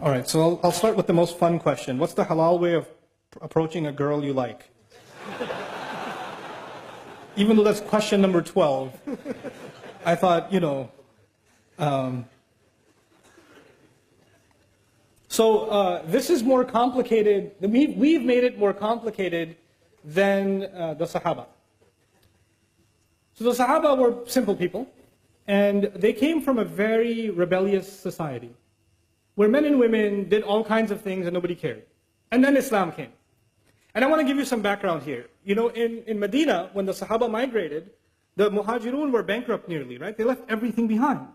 All right, so I'll start with the most fun question. What's the halal way of approaching a girl you like? Even though that's question number 12, I thought, this is more complicated. We've made it more complicated than the Sahaba. So the Sahaba were simple people, and they came from a very rebellious society, where men and women did all kinds of things and nobody cared. And then Islam came. And I want to give you some background here. In Medina, when the Sahaba migrated, the Muhajirun were bankrupt nearly, right? They left everything behind.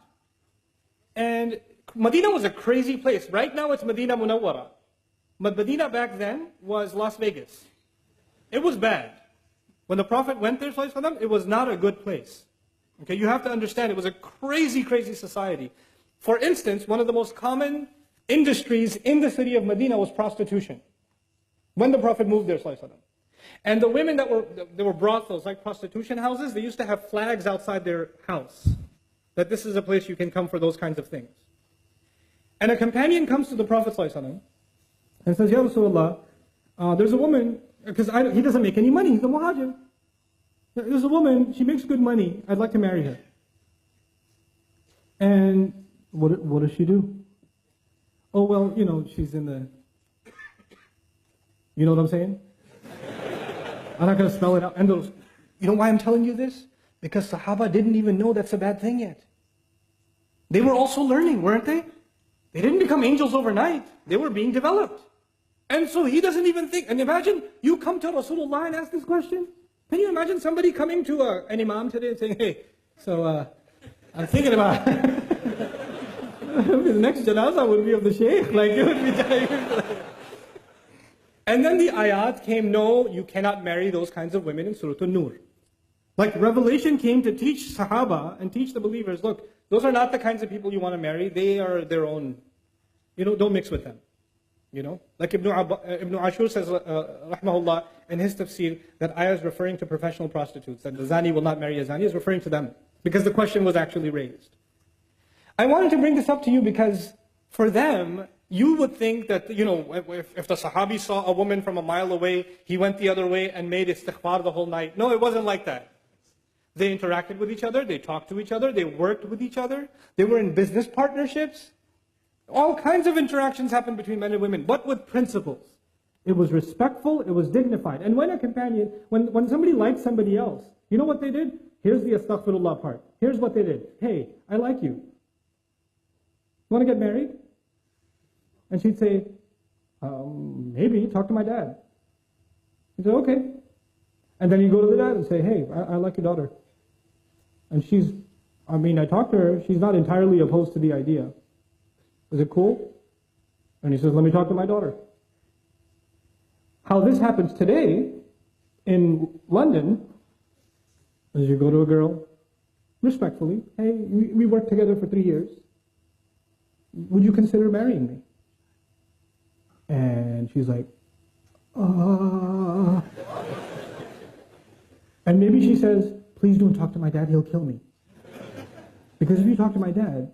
And Medina was a crazy place. Right now it's Medina Munawwara. But Medina back then was Las Vegas. It was bad. When the Prophet went there, it was not a good place. Okay, you have to understand, it was a crazy, crazy society. For instance, one of the most common industries in the city of Medina was prostitution. When the Prophet moved there, and the women there were brothels, like prostitution houses, they used to have flags outside their house, that this is a place you can come for those kinds of things. And a companion comes to the Prophet and says, Ya Rasulullah, there's a woman, because he doesn't make any money, he's a muhajir. There's a woman, she makes good money, I'd like to marry her. And what does she do? Oh, well, she's in the... You know what I'm saying? I'm not going to spell it out. And you know why I'm telling you this? Because Sahaba didn't even know that's a bad thing yet. They were also learning, weren't they? They didn't become angels overnight. They were being developed. And so he doesn't even think. And imagine you come to Rasulullah and ask this question. Can you imagine somebody coming to an imam today and saying, hey, I'm thinking about the next janazah would be of the sheikh. Like, it would be... And then the ayat came, no, you cannot marry those kinds of women in Surah An-Nur. Like, revelation came to teach Sahaba and teach the believers, look, those are not the kinds of people you want to marry. They are their own, don't mix with them. Like Ibn Ashur says, rahmahullah, in his tafsir, that ayah is referring to professional prostitutes, that the zani will not marry a zani, is referring to them, because the question was actually raised. I wanted to bring this up to you because for them, you would think that, if the Sahabi saw a woman from a mile away, he went the other way and made istighfar the whole night. No, it wasn't like that. They interacted with each other, they talked to each other, they worked with each other, they were in business partnerships. All kinds of interactions happened between men and women, but with principles. It was respectful, it was dignified. And when a companion, when somebody liked somebody else, you know what they did? Here's the astaghfirullah part. Here's what they did. Hey, I like you. Want to get married? And she'd say, maybe, talk to my dad. He'd say, okay. And then you go to the dad and say, hey, I like your daughter. And I talked to her, she's not entirely opposed to the idea. Is it cool? And he says, let me talk to my daughter. How this happens today in London is you go to a girl, respectfully, hey, we worked together for 3 years. Would you consider marrying me? And she's like, And maybe she says, please don't talk to my dad, he'll kill me. Because if you talk to my dad,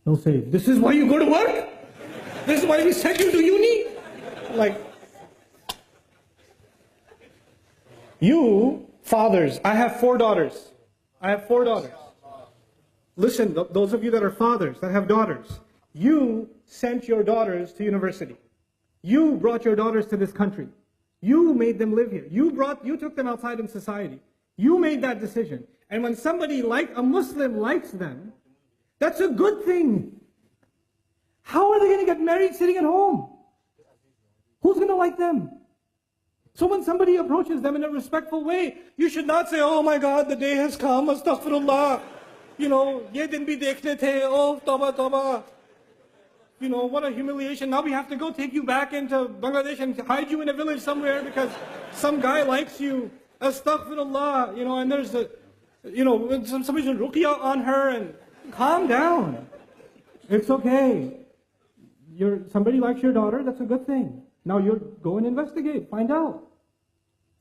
he'll say, this is why you go to work? This is why we sent you to uni? Like, you fathers, I have 4 daughters. Listen, those of you that are fathers, that have daughters, you sent your daughters to university. You brought your daughters to this country. You made them live here. You took them outside in society. You made that decision. And when somebody a Muslim likes them, that's a good thing. How are they going to get married sitting at home? Who's going to like them? So when somebody approaches them in a respectful way, you should not say, oh my God, the day has come, astaghfirullah. Ye din bhi dekhne the, oh, tawbah, tawbah. What a humiliation. Now we have to go take you back into Bangladesh and hide you in a village somewhere because some guy likes you. Astaghfirullah. And there's somebody's doing ruqya on her, and calm down. It's okay. Somebody likes your daughter, that's a good thing. Now go and investigate, find out.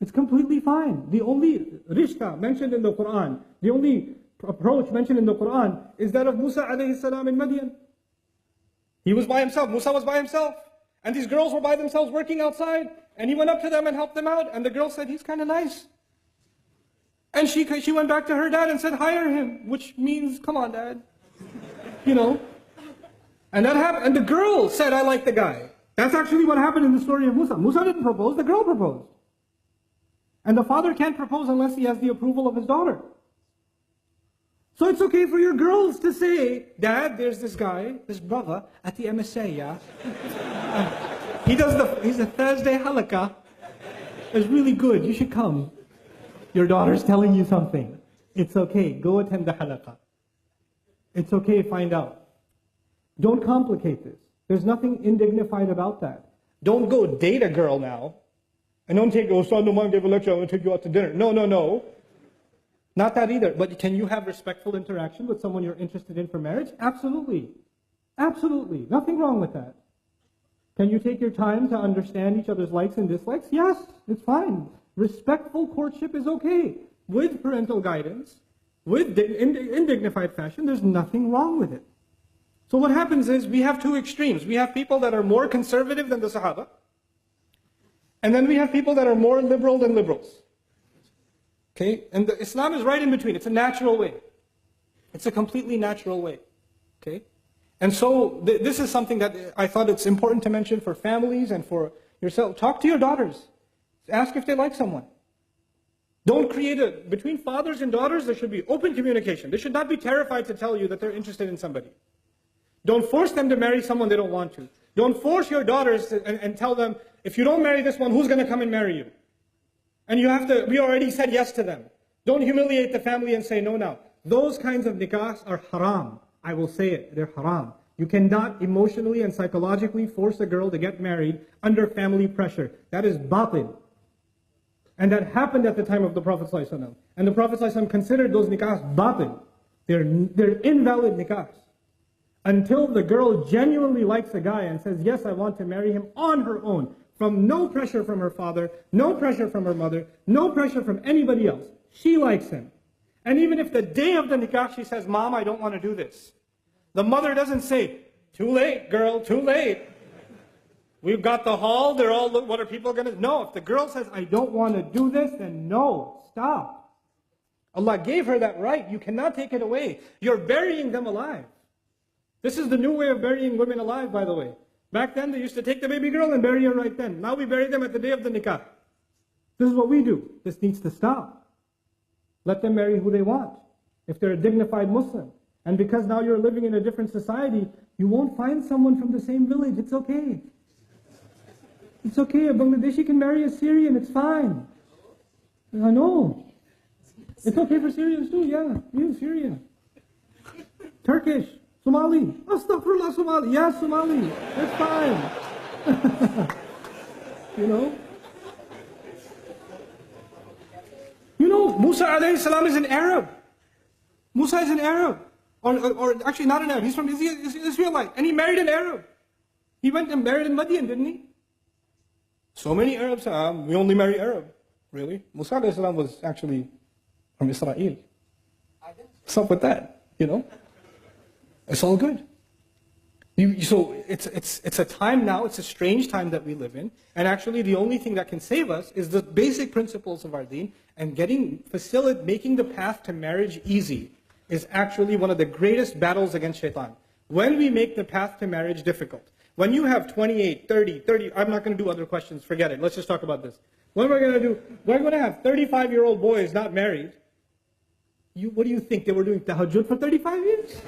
It's completely fine. The only rishta mentioned in the Quran, the only approach mentioned in the Quran is that of Musa alayhi salam in Madian. He was by himself. Musa was by himself. And these girls were by themselves working outside. And he went up to them and helped them out. And the girl said, he's kind of nice. And she went back to her dad and said, hire him. Which means, come on, Dad. You know. And that happened. And the girl said, I like the guy. That's actually what happened in the story of Musa. Musa didn't propose. The girl proposed. And the father can't propose unless he has the approval of his daughter. So it's okay for your girls to say, Dad, there's this guy, this brother at the MSA, yeah? He's a Thursday halakha. It's really good, you should come. Your daughter's telling you something. It's okay, go attend the halakha. It's okay, find out. Don't complicate this. There's nothing indignified about that. Don't go date a girl now. And don't take, oh, son, Nouman gave a lecture, I'm going to take you out to dinner. No, no, no. Not that either. But can you have respectful interaction with someone you're interested in for marriage? Absolutely. Absolutely. Nothing wrong with that. Can you take your time to understand each other's likes and dislikes? Yes, it's fine. Respectful courtship is okay. With parental guidance, in dignified fashion, there's nothing wrong with it. So what happens is we have two extremes. We have people that are more conservative than the Sahaba. And then we have people that are more liberal than liberals. Okay? And Islam is right in between. It's a natural way. It's a completely natural way. Okay? And so this is something that I thought it's important to mention for families and for yourself. Talk to your daughters. Ask if they like someone. Don't create between fathers and daughters, there should be open communication. They should not be terrified to tell you that they're interested in somebody. Don't force them to marry someone they don't want to. Don't force your daughters and tell them, if you don't marry this one, who's going to come and marry you? And we already said yes to them. Don't humiliate the family and say no now. Those kinds of nikahs are haram. I will say it, they're haram. You cannot emotionally and psychologically force a girl to get married under family pressure. That is batil. And that happened at the time of the Prophet ﷺ. And the Prophet ﷺ considered those nikahs batil. They're invalid nikahs. Until the girl genuinely likes a guy and says, yes, I want to marry him on her own, from no pressure from her father, no pressure from her mother, no pressure from anybody else. She likes him. And even if the day of the nikah she says, Mom, I don't want to do this. The mother doesn't say, too late, girl, too late. We've got the hall, they're all, what are people going to... No, if the girl says, I don't want to do this, then no, stop. Allah gave her that right. You cannot take it away. You're burying them alive. This is the new way of burying women alive, by the way. Back then, they used to take the baby girl and bury her right then. Now we bury them at the day of the nikah. This is what we do. This needs to stop. Let them marry who they want, if they're a dignified Muslim. And because now you're living in a different society, you won't find someone from the same village. It's okay. It's okay. A Bangladeshi can marry a Syrian. It's fine. I know. It's okay for Syrians too. Yeah, you Syrian. Turkish. Somali. Astaghfirullah, Somali. Yeah, Somali. That's fine. You know? You know, Musa alayhi salam is an Arab. Musa is an Arab. Or actually not an Arab. He's from Israelite. And he married an Arab. He went and married in Madian, didn't he? So many Arabs, we only marry Arab. Really? Musa alayhi salam was actually from Israel. What's up with that? You know? It's all good. So it's a time now, it's a strange time that we live in. And actually the only thing that can save us is the basic principles of our deen. And making the path to marriage easy is actually one of the greatest battles against shaitan. When we make the path to marriage difficult. When you have 28, 30, I'm not going to do other questions, forget it. Let's just talk about this. What am I going to do? We're going to have 35-year-old boys not married. What do you think? They were doing tahajjud for 35 years?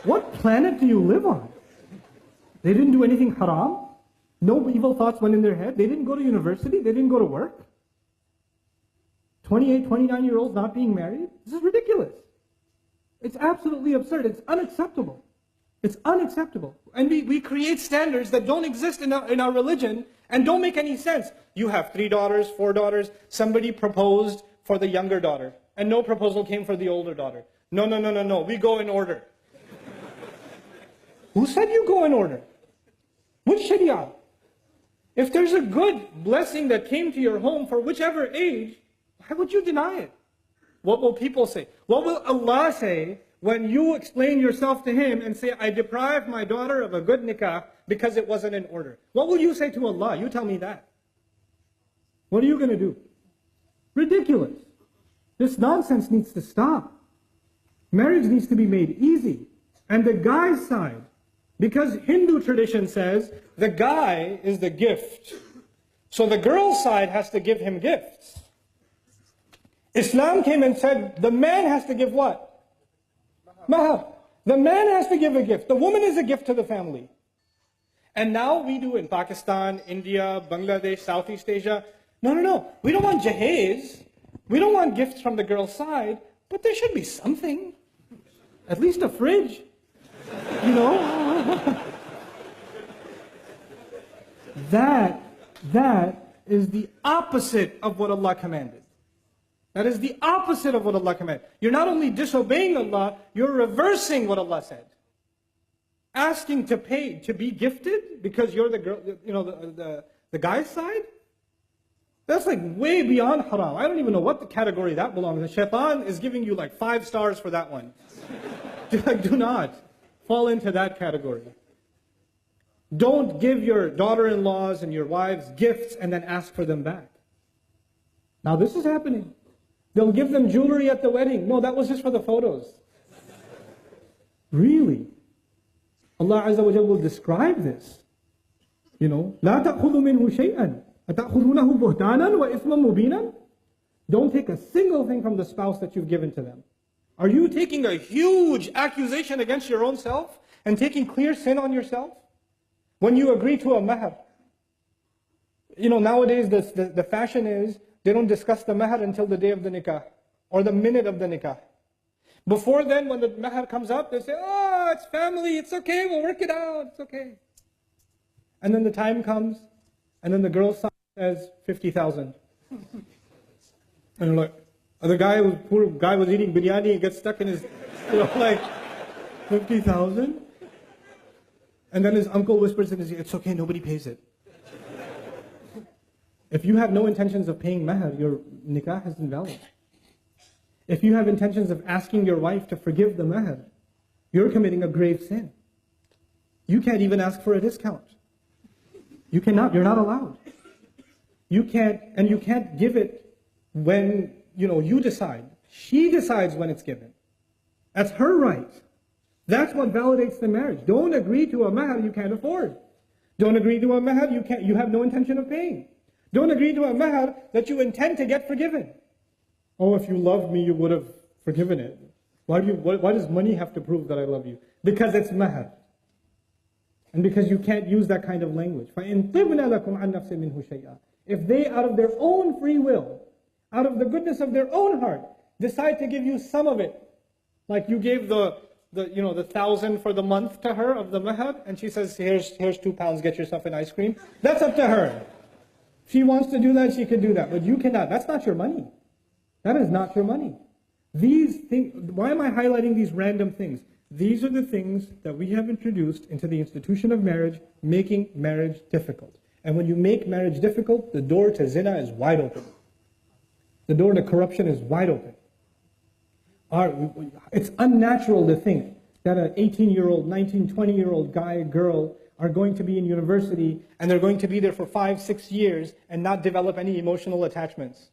What planet do you live on? They didn't do anything haram. No evil thoughts went in their head. They didn't go to university. They didn't go to work. 28, 29-year-olds not being married? This is ridiculous. It's absolutely absurd. It's unacceptable. It's unacceptable. And we create standards that don't exist in our religion and don't make any sense. You have 3 daughters, 4 daughters. Somebody proposed for the younger daughter and no proposal came for the older daughter. No. We go in order. Who said you go in order? Which Sharia? If there's a good blessing that came to your home for whichever age, why would you deny it? What will people say? What will Allah say when you explain yourself to him and say, I deprived my daughter of a good nikah because it wasn't in order. What will you say to Allah? You tell me that. What are you going to do? Ridiculous. This nonsense needs to stop. Marriage needs to be made easy. And the guy's side, because Hindu tradition says the guy is the gift, so the girl's side has to give him gifts. Islam came and said the man has to give what? Mahar. The man has to give a gift. The woman is a gift to the family. And now we do in Pakistan, India, Bangladesh, Southeast Asia. No. We don't want jahez. We don't want gifts from the girl's side, but there should be something. At least a fridge. You know? That is the opposite of what Allah commanded. That is the opposite of what Allah commanded. You're not only disobeying Allah, you're reversing what Allah said. Asking to pay, to be gifted because you're the girl, you know, the guy's side? That's like way beyond haram. I don't even know what the category that belongs in. Shaitan is giving you like 5 stars for that one. Do not fall into that category. Don't give your daughter-in-laws and your wives gifts and then ask for them back. Now this is happening. They'll give them jewelry at the wedding. No, that was just for the photos. Really? Allah Azza wa Jalla will describe this. You know, لا تأخذوا منه شيئا أتأخذونه بهتانا وإثما مبينا. Don't take a single thing from the spouse that you've given to them. Are you taking a huge accusation against your own self and taking clear sin on yourself? When you agree to a mahar. You know, nowadays the fashion is they don't discuss the mahar until the day of the nikah or the minute of the nikah. Before then, when the mahar comes up, they say, oh, it's family, it's okay, we'll work it out, it's okay. And then the time comes, and then the girl's side says 50,000. And like, the poor guy was eating biryani and gets stuck in his, you know, like, 50,000? And then his uncle whispers in his ear, it's okay, nobody pays it. If you have no intentions of paying mahar, your nikah is invalid. If you have intentions of asking your wife to forgive the mahar, you're committing a grave sin. You can't even ask for a discount. You cannot, you're not allowed. You can't give it when, you decide. She decides when it's given. That's her right. That's what validates the marriage. Don't agree to a mahar you can't afford. Don't agree to a mahar you have no intention of paying. Don't agree to a mahar that you intend to get forgiven. Oh, if you loved me, you would have forgiven it. Why does money have to prove that I love you? Because it's mahar. And because you can't use that kind of language. فَإِن طِبْنَ لَكُمْ عَنْ نَفْسٍ مِّنْهُ شَيْئًا. If they, out of their own free will, out of the goodness of their own heart, decide to give you some of it, like you gave the 1,000 for the month to her of the mahar, and she says, here's £2, get yourself an ice cream. That's up to her. If she wants to do that, she can do that. But you cannot. That's not your money. That is not your money. These things, why am I highlighting these random things? These are the things that we have introduced into the institution of marriage, making marriage difficult. And when you make marriage difficult, the door to zina is wide open. The door to corruption is wide open. It's unnatural to think that an 18-year-old, 19, 20-year-old guy, girl are going to be in university and they're going to be there for 5, 6 years and not develop any emotional attachments.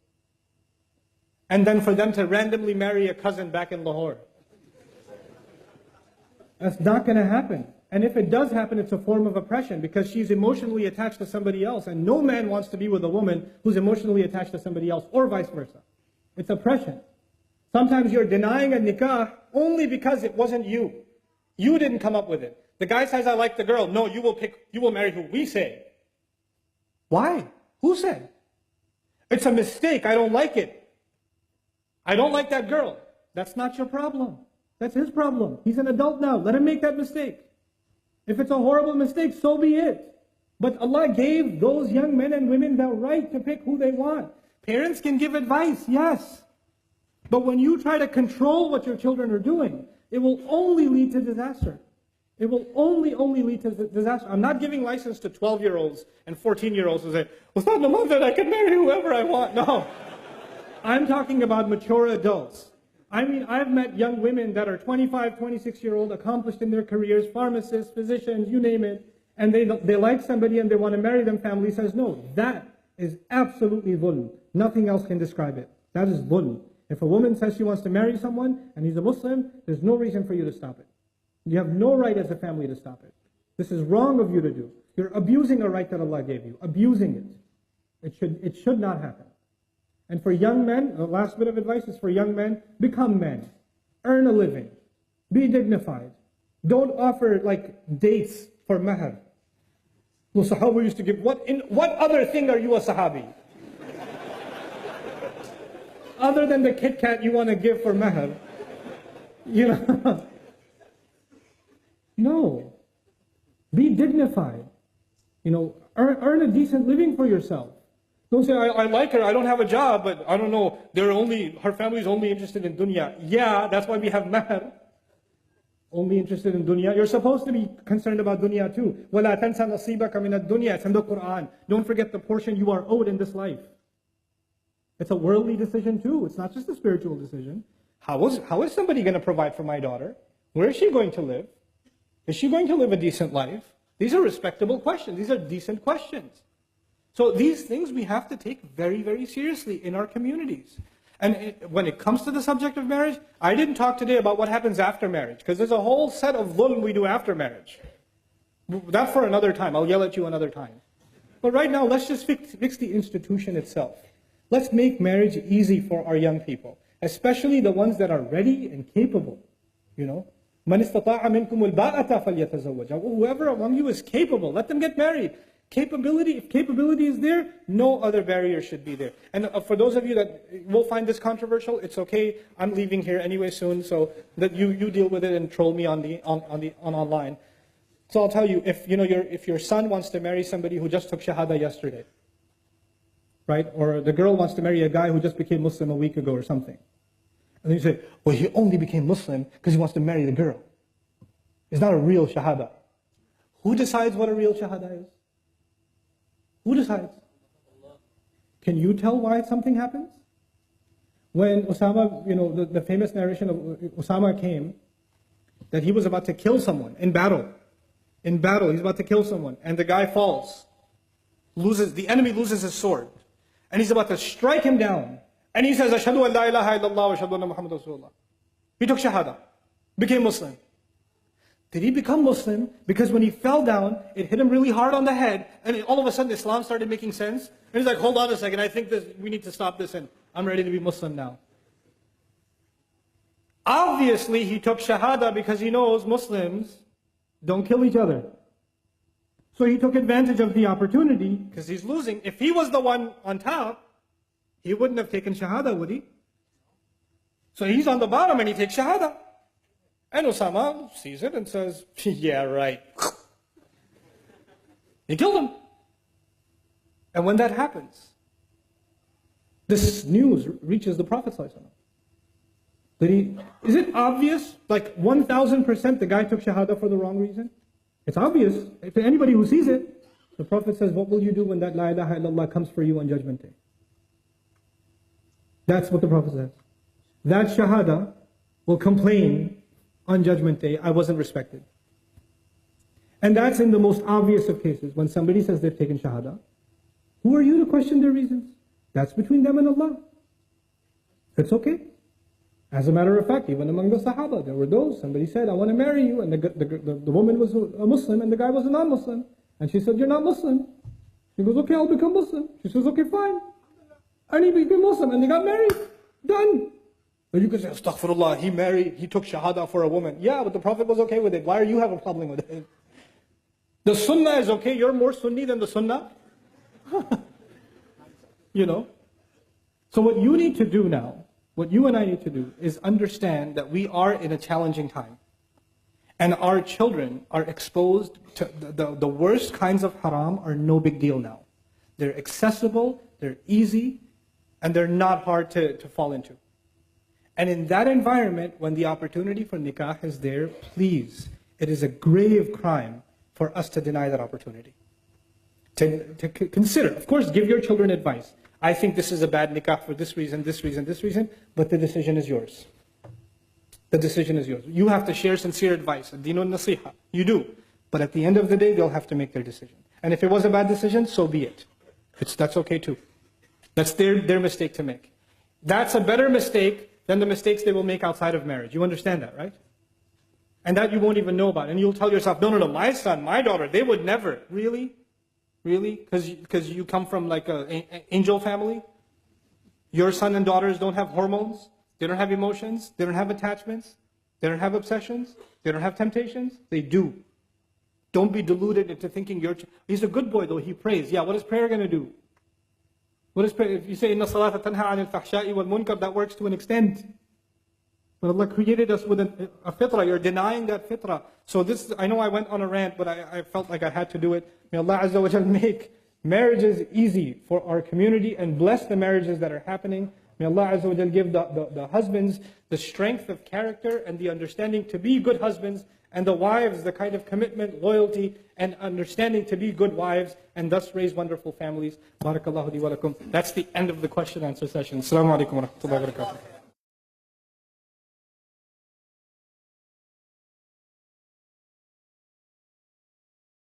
And then for them to randomly marry a cousin back in Lahore. That's not going to happen. And if it does happen, it's a form of oppression because she's emotionally attached to somebody else. And no man wants to be with a woman who's emotionally attached to somebody else, or vice versa. It's oppression. Sometimes you're denying a nikah only because it wasn't you. You didn't come up with it. The guy says, I like the girl. No, you will marry who we say. Why? Who said? It's a mistake. I don't like it. I don't like that girl. That's not your problem. That's his problem. He's an adult now. Let him make that mistake. If it's a horrible mistake, so be it. But Allah gave those young men and women the right to pick who they want. Parents can give advice, yes. But when you try to control what your children are doing, it will only lead to disaster. It will only lead to disaster. I'm not giving license to 12-year-olds and 14-year-olds who say, well, it's not the month that I can marry whoever I want. No. I'm talking about mature adults I mean, I've met young women that are 25, 26-year-old, accomplished in their careers, pharmacists, physicians, you name it, and they like somebody and they want to marry them. Family says no. That is absolutely dhulm. Nothing else can describe it. That is dhulm. If a woman says she wants to marry someone and he's a Muslim, there's no reason for you to stop it. You have no right as a family to stop it. This is wrong of you to do. You're abusing a right that Allah gave you. Abusing it. It should not happen. And for young men, the last bit of advice is for young men, become men. Earn a living. Be dignified. Don't offer like dates for mahar. The Sahaba used to give, what other thing are you a Sahabi? Other than the Kit Kat you want to give for mahar. You know? No. Be dignified. You know, earn a decent living for yourself. Don't say, I like her, I don't have a job, but I don't know, her family's only interested in dunya. Yeah, that's why we have mahar. Only interested in dunya. You're supposed to be concerned about dunya too. وَلَا تَنْسَ نَصِيبَكَ مِنَ الدُّنْيَا. It's in the Quran. Don't forget the portion you are owed in this life. It's a worldly decision too. It's not just a spiritual decision. How is somebody going to provide for my daughter? Where is she going to live? Is she going to live a decent life? These are respectable questions. These are decent questions. So these things we have to take very, very seriously in our communities. And when it comes to the subject of marriage, I didn't talk today about what happens after marriage, because there's a whole set of dhulm we do after marriage. That for another time. I'll yell at you another time. But right now, let's just fix the institution itself. Let's make marriage easy for our young people, especially the ones that are ready and capable. You know, مَنِ اسْتَطَاعَ مِنْكُمُ الْبَاءَةَ فَلْيَتَزَوَّجْ. Whoever among you is capable, let them get married. If capability is there, no other barrier should be there. And for those of you that will find this controversial, it's okay. I'm leaving here anyway soon, so that you deal with it and troll me on online. So I'll tell you, if your son wants to marry somebody who just took shahada yesterday, right? Or the girl wants to marry a guy who just became Muslim a week ago or something. And then you say, well, he only became Muslim because he wants to marry the girl. It's not a real shahada. Who decides what a real shahada is? Who decides? Can you tell why something happens? When Osama, the famous narration of Osama came, that he was about to kill someone in battle. In battle, he's about to kill someone, and the guy falls. The enemy loses his sword. And he's about to strike him down. And he says, Ashhadu an la ilaha illallah wa ashhadu anna Muhammad Rasulullah. He took shahada, became Muslim. Did he become Muslim because when he fell down, it hit him really hard on the head, and all of a sudden Islam started making sense? And he's like, hold on a second, I think we need to stop this, and I'm ready to be Muslim now. Obviously, he took shahada because he knows Muslims don't kill each other. So he took advantage of the opportunity because he's losing. If he was the one on top, he wouldn't have taken shahada, would he? So he's on the bottom and he takes shahada. And Osama sees it and says, yeah, right. He killed him. And when that happens, this news reaches the Prophet ﷺ. Is it obvious, like 1000% the guy took shahada for the wrong reason? It's obvious to anybody who sees it. The Prophet says, what will you do when that la ilaha illallah comes for you on Judgment Day? That's what the Prophet says. That shahada will complain on Judgment Day, I wasn't respected. And that's in the most obvious of cases. When somebody says they've taken shahada, who are you to question their reasons? That's between them and Allah. It's okay. As a matter of fact, even among the Sahaba, there were those, somebody said, I want to marry you, and the woman was a Muslim, and the guy was a non-Muslim. And she said, you're not Muslim. He goes, okay, I'll become Muslim. She says, okay, fine. And he became Muslim, and they got married. Done. But you could say, astaghfirullah, he took shahada for a woman. Yeah, but the Prophet was okay with it. Why are you having a problem with it? The sunnah is okay. You're more Sunni than the sunnah. So what you need to do now, what you and I need to do, is understand that we are in a challenging time. And our children are exposed to the worst kinds of haram are no big deal now. They're accessible, they're easy, and they're not hard to fall into. And in that environment, when the opportunity for nikah is there, please, it is a grave crime for us to deny that opportunity. To consider, of course, give your children advice. I think this is a bad nikah for this reason, this reason, this reason, but the decision is yours. The decision is yours. You have to share sincere advice. Ad-dinun nasiha. You do. But at the end of the day, they'll have to make their decision. And if it was a bad decision, so be it. That's okay too. That's their mistake to make. That's a better mistake than the mistakes they will make outside of marriage. You understand that, right? And that you won't even know about. And you'll tell yourself, no, my son, my daughter, they would never. Really? Really? Because you come from like an angel family? Your son and daughters don't have hormones? They don't have emotions? They don't have attachments? They don't have obsessions? They don't have temptations? They do. Don't be deluded into thinking he's a good boy though, he prays. Yeah, what is prayer going to do? What is prayer? If you say, Inna salata tanha anil fahsha'i wal munkar, that works to an extent. But Allah created us with a fitrah. You're denying that fitrah. So I know I went on a rant, but I felt like I had to do it. May Allah Azza wa Jal make marriages easy for our community and bless the marriages that are happening. May Allah Azza wa Jal give the husbands the strength of character and the understanding to be good husbands, and the wives the kind of commitment, loyalty, and understanding to be good wives, and thus raise wonderful families. Barakallahu li wa lakum. That's the end of the question and answer session. Assalamu alaikum wa rahmatullahi wa barakatuh.